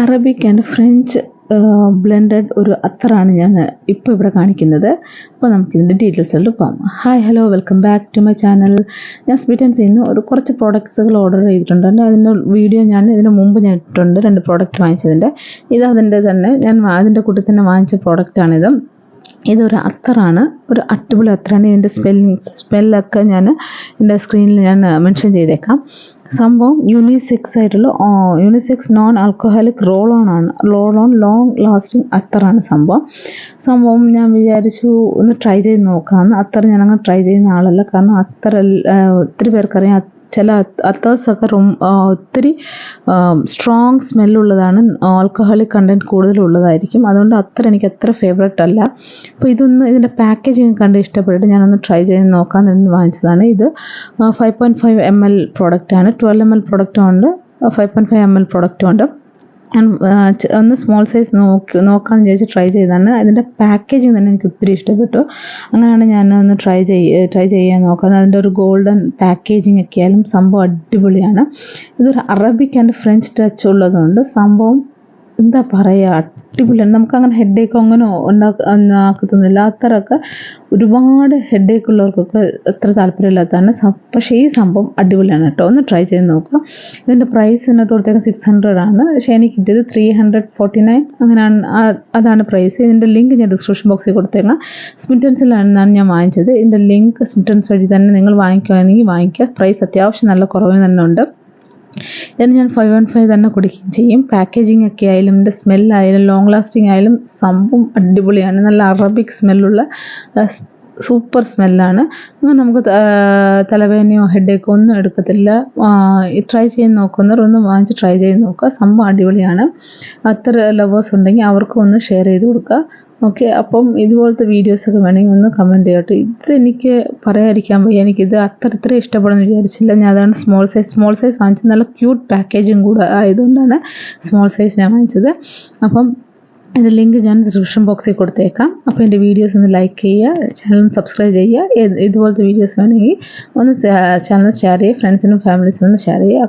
Arabic and French blended ഒരു അത്തറാണ് ഞാൻ ഇപ്പോൾ ഇവിടെ കാണിക്കുന്നത്. അപ്പോൾ നമുക്കിതിൻ്റെ ഡീറ്റെയിൽസിലോട്ട് പോകാം. Hi hello welcome back to my channel. ഞാൻ സ്വീറ്റൻസിൽ നിന്ന് കുറച്ച് പ്രോഡക്ട്സുകൾ ഓർഡർ ചെയ്തിട്ടുണ്ട്. അതിൻ്റെ വീഡിയോ ഞാൻ ഇതിന് മുമ്പ് ഞാൻ ഇട്ടിട്ടുണ്ട്, 2 പ്രോഡക്റ്റ് വാങ്ങിച്ചതിൻ്റെ. ഇത് അതിൻ്റെ തന്നെ ഞാൻ അതിൻ്റെ കൂട്ടത്തിൽ തന്നെ വാങ്ങിച്ച പ്രോഡക്റ്റാണിത്. ഇതൊരു അത്തറാണ്, ഒരു അടിപൊളി അത്തറാണ്. ഇതിൻ്റെ സ്മെല്ലൊക്കെ ഞാൻ എൻ്റെ സ്ക്രീനിൽ ഞാൻ മെൻഷൻ ചെയ്തേക്കാം. സംഭവം unisex non alcoholic roll on long lasting അത്തറാണ് സംഭവം. ഞാൻ വിചാരിച്ചു ഒന്ന് ട്രൈ ചെയ്ത് നോക്കാമെന്ന്. അത്തർ ഞാനങ്ങനെ ട്രൈ ചെയ്യുന്ന ആളല്ല, കാരണം ഒത്തിരി പേർക്കറിയാം ചില അത്തേഴ്സൊക്കെ ഒത്തിരി സ്ട്രോങ് സ്മെല്ലുള്ളതാണ്, ആൽക്കഹോളിക് കണ്ടൻറ്റ് കൂടുതലുള്ളതായിരിക്കും. അതുകൊണ്ട് എനിക്ക് അത്ര ഫേവറേറ്റ് അല്ല. അപ്പോൾ ഇതിൻ്റെ പാക്കേജിങ് കണ്ട് ഇഷ്ടപ്പെട്ടിട്ട് ഞാനൊന്ന് ട്രൈ ചെയ്ത് നോക്കാൻ വേണ്ടി വാങ്ങിച്ചതാണ്. ഇത് 5.5 ml പ്രോഡക്റ്റാണ്. 12 ml പ്രോഡക്റ്റും ഉണ്ട്, 5.5 ml പ്രോഡക്റ്റും ഉണ്ട്. ഞാൻ ഒന്ന് സ്മോൾ സൈസ് നോക്കാമെന്ന് വിചാരിച്ച് ട്രൈ ചെയ്തതാണ്. അതിൻ്റെ പാക്കേജിങ് തന്നെ എനിക്ക് ഒത്തിരി ഇഷ്ടപ്പെട്ടു. അങ്ങനെയാണ് ഞാൻ ഒന്ന് ട്രൈ ചെയ്യാൻ നോക്കുന്നത്. അതിൻ്റെ ഒരു ഗോൾഡൻ പാക്കേജിങ് ഒക്കെ ആയാലും സംഭവം അടിപൊളിയാണ്. ഇതൊരു അറബിക് ആൻഡ് ഫ്രഞ്ച് ടച്ച് ഉള്ളതുകൊണ്ട് സംഭവം എന്താ പറയുക, അടിപൊളിയാണ്. നമുക്കങ്ങനെ ഹെഡേക്കോ അങ്ങനെ ആക്കത്തൊന്നുമില്ല. അത്തരമൊക്കെ ഒരുപാട് ഹെഡേക്ക് ഉള്ളവർക്കൊക്കെ അത്ര താല്പര്യമില്ലാത്തതാണ്. പക്ഷേ ഈ സംഭവം അടിപൊളിയാണ് കേട്ടോ, ഒന്ന് ട്രൈ ചെയ്ത് നോക്കുക. ഇതിൻ്റെ പ്രൈസ് ഇതിനകത്തോടത്തേക്ക് 600 ആണ്. പക്ഷേ എനിക്ക് കിട്ടിയത് 349 അങ്ങനെയാണ്, അതാണ് പ്രൈസ്. ഇതിൻ്റെ ലിങ്ക് ഞാൻ ഡിസ്ക്രിപ്ഷൻ ബോക്സിൽ കൊടുത്തേക്കാം. സ്മിറ്റൻസിലാണ് ഞാൻ വാങ്ങിച്ചത്. ഇതിൻ്റെ ലിങ്ക് സ്മിറ്റൻസ് വഴി തന്നെ നിങ്ങൾ വാങ്ങിക്കുകയാണെങ്കിൽ വാങ്ങിക്കുക. പ്രൈസ് അത്യാവശ്യം നല്ല കുറവിന് തന്നെ ഉണ്ട്. ഇതിന് ഞാൻ 515 തന്നെ കൊടുക്കുകയും ചെയ്യും. പാക്കേജിങ് ഒക്കെ ആയാലും ഇതിൻ്റെ സ്മെല്ലായാലും ലോങ് ലാസ്റ്റിംഗ് ആയാലും സംഭവം അടിപൊളിയാണ്. നല്ല അറബിക് സ്മെല്ലുള്ള സൂപ്പർ സ്മെല്ലാണ്. അങ്ങനെ നമുക്ക് തലവേദനയോ ഹെഡേക്കോ ഒന്നും എടുക്കത്തില്ല. ട്രൈ ചെയ്ത് നോക്കുന്നവർ ഒന്ന് വാങ്ങിച്ച് ട്രൈ ചെയ്ത് നോക്കുക. സംഭവം അടിപൊളിയാണ്. അത്ര ലവേഴ്സ് ഉണ്ടെങ്കിൽ അവർക്കും ഒന്ന് ഷെയർ ചെയ്ത് കൊടുക്കുക. ഓക്കെ, അപ്പം ഇതുപോലത്തെ വീഡിയോസൊക്കെ വേണമെങ്കിൽ ഒന്ന് കമൻറ്റ് ചെയ്യട്ടെ. ഇതെനിക്ക് പറയാതിരിക്കാൻ വയ്യ, എനിക്കിത് അത്ര ഇഷ്ടപ്പെടുമെന്ന് വിചാരിച്ചില്ല. ഞാൻ അതാണ് സ്മോൾ സൈസ് വാങ്ങിച്ചത്. നല്ല ക്യൂട്ട് പാക്കേജും കൂടെ ആയതുകൊണ്ടാണ് സ്മോൾ സൈസ് ഞാൻ വാങ്ങിച്ചത്. അപ്പം ഇതിൻ്റെ ലിങ്ക് ഞാൻ ഡിസ്ക്രിപ്ഷൻ ബോക്സിൽ കൊടുത്തേക്കാം. അപ്പോൾ എൻ്റെ വീഡിയോസ് ഒന്ന് ലൈക്ക് ചെയ്യുക, ചാനൽ സബ്സ്ക്രൈബ് ചെയ്യുക. ഇതുപോലത്തെ വീഡിയോസ് വേണമെങ്കിൽ ഒന്ന് ചാനൽ ഷെയർ ചെയ്യുക, ഫ്രണ്ട്സിനും ഫാമിലീസിനും ഒന്ന് ഷെയർ ചെയ്യുക.